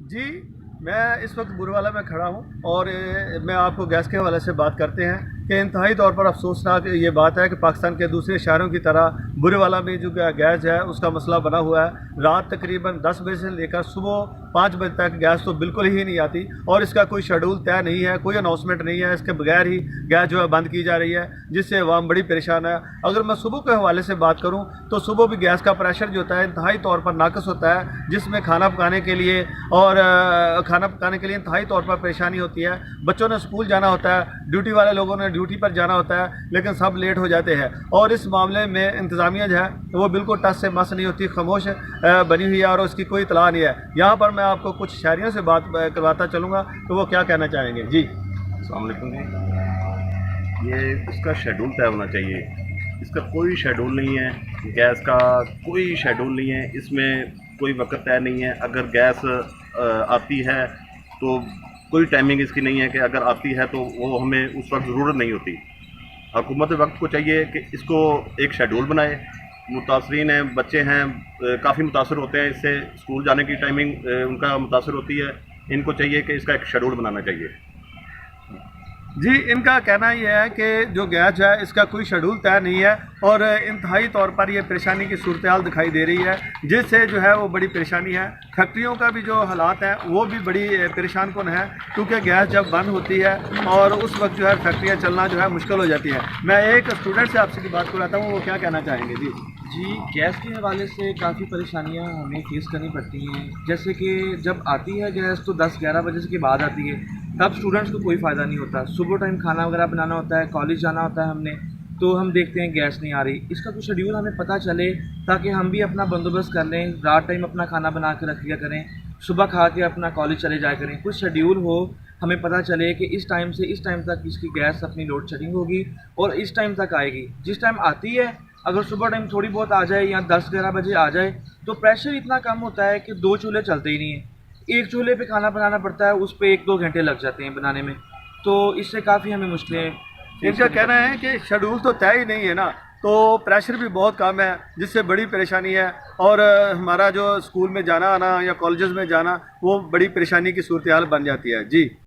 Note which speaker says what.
Speaker 1: जी, मैं इस वक्त बुरवाला में खड़ा हूँ और मैं आपको गैस के हवाले से बात करते हैं कि इंतहाई तौर पर अफसोसनाक ये बात है कि पाकिस्तान के दूसरे शहरों की तरह बुरवाला में जो गैस है उसका मसला बना हुआ है। रात तकरीबन 10 बजे से लेकर सुबह 5 बजे तक गैस तो बिल्कुल ही नहीं आती और इसका कोई शेड्यूल तय नहीं है, कोई अनाउंसमेंट नहीं है। इसके बगैर ही गैस जो है बंद की जा रही है, जिससे अवाम बड़ी परेशान है। अगर मैं सुबह के हवाले से बात करूँ तो सुबह भी गैस का प्रेशर जो होता है इंतहाई तौर पर नाकस होता है, जिसमें खाना पकाने के लिए इंतहाई तौर पर परेशानी होती है। बच्चों ने स्कूल जाना होता है, ड्यूटी वाले लोगों ने ड्यूटी पर जाना होता है, लेकिन सब लेट हो जाते हैं और इस मामले में इंतज़ामिया जो है वो बिल्कुल टस से मस नहीं होती, खामोश बनी हुई है और उसकी कोई इतला नहीं है। यहाँ पर मैं आपको कुछ शहरियों से बात करवाता चलूँगा तो वो क्या कहना चाहेंगे। जी
Speaker 2: अस्सलाम वालेकुम जी। ये इसका शेड्यूल तय होना चाहिए। इसका कोई शेड्यूल नहीं है, गैस का कोई शेड्यूल नहीं है, इसमें कोई वक्त तय नहीं है। अगर गैस आती है तो कोई टाइमिंग इसकी नहीं है कि अगर आती है तो वो हमें उस वक्त ज़रूरत नहीं होती। हुकूमत वक्त को चाहिए कि इसको एक शेड्यूल बनाए। मुतासरीन हैं, बच्चे हैं, काफ़ी मुतासर होते हैं इससे, स्कूल जाने की टाइमिंग उनका मुतासर होती है। इनको चाहिए कि इसका एक शेड्यूल बनाना चाहिए।
Speaker 1: जी, इनका कहना यह है कि जो गैस है इसका कोई शेड्यूल तय नहीं है और इंतहाई तौर पर ये परेशानी की सूरत हाल दिखाई दे रही है, जिससे जो है वो बड़ी परेशानी है। फैक्ट्रियों का भी जो हालात हैं वो भी बड़ी परेशान कुन है, क्योंकि गैस जब बंद होती है और उस वक्त जो है फैक्ट्रियाँ चलना जो है मुश्किल हो जाती है। मैं एक स्टूडेंट से आपसे की बात कराता हूँ, वो क्या कहना चाहेंगे।
Speaker 3: जी, गैस के हवाले से काफ़ी परेशानियाँ हमें फेस करनी पड़ती हैं। जैसे कि जब आती है गैस तो 10-11 बजे के बाद आती है, तब स्टूडेंट्स को कोई फ़ायदा नहीं होता। सुबह टाइम खाना वगैरह बनाना होता है, कॉलेज जाना होता है हमने, तो हम देखते हैं गैस नहीं आ रही। इसका कुछ शेड्यूल हमें पता चले ताकि हम भी अपना बंदोबस्त कर लें, रात टाइम अपना खाना बना के रख लिया करें, सुबह खा के अपना कॉलेज चले जाया करें। कुछ शेड्यूल हो, हमें पता चले कि इस टाइम से इस टाइम तक इसकी गैस अपनी लोड शेडिंग होगी और इस टाइम तक आएगी। जिस टाइम आती है, अगर सुबह टाइम थोड़ी बहुत आ जाए या 10-11 बजे आ जाए तो प्रेशर इतना कम होता है कि 2 चूल्हे चलते ही नहीं है। एक चूल्हे पे खाना बनाना पड़ता है, उस पे 1-2 घंटे लग जाते हैं बनाने में, तो इससे काफ़ी हमें मुश्किलें।
Speaker 1: इनका कहना है कि शेड्यूल तो तय ही नहीं है ना, तो प्रेशर भी बहुत कम है, जिससे बड़ी परेशानी है और हमारा जो स्कूल में जाना आना या कॉलेजेस में जाना वो बड़ी परेशानी की सूरत हाल बन जाती है। जी।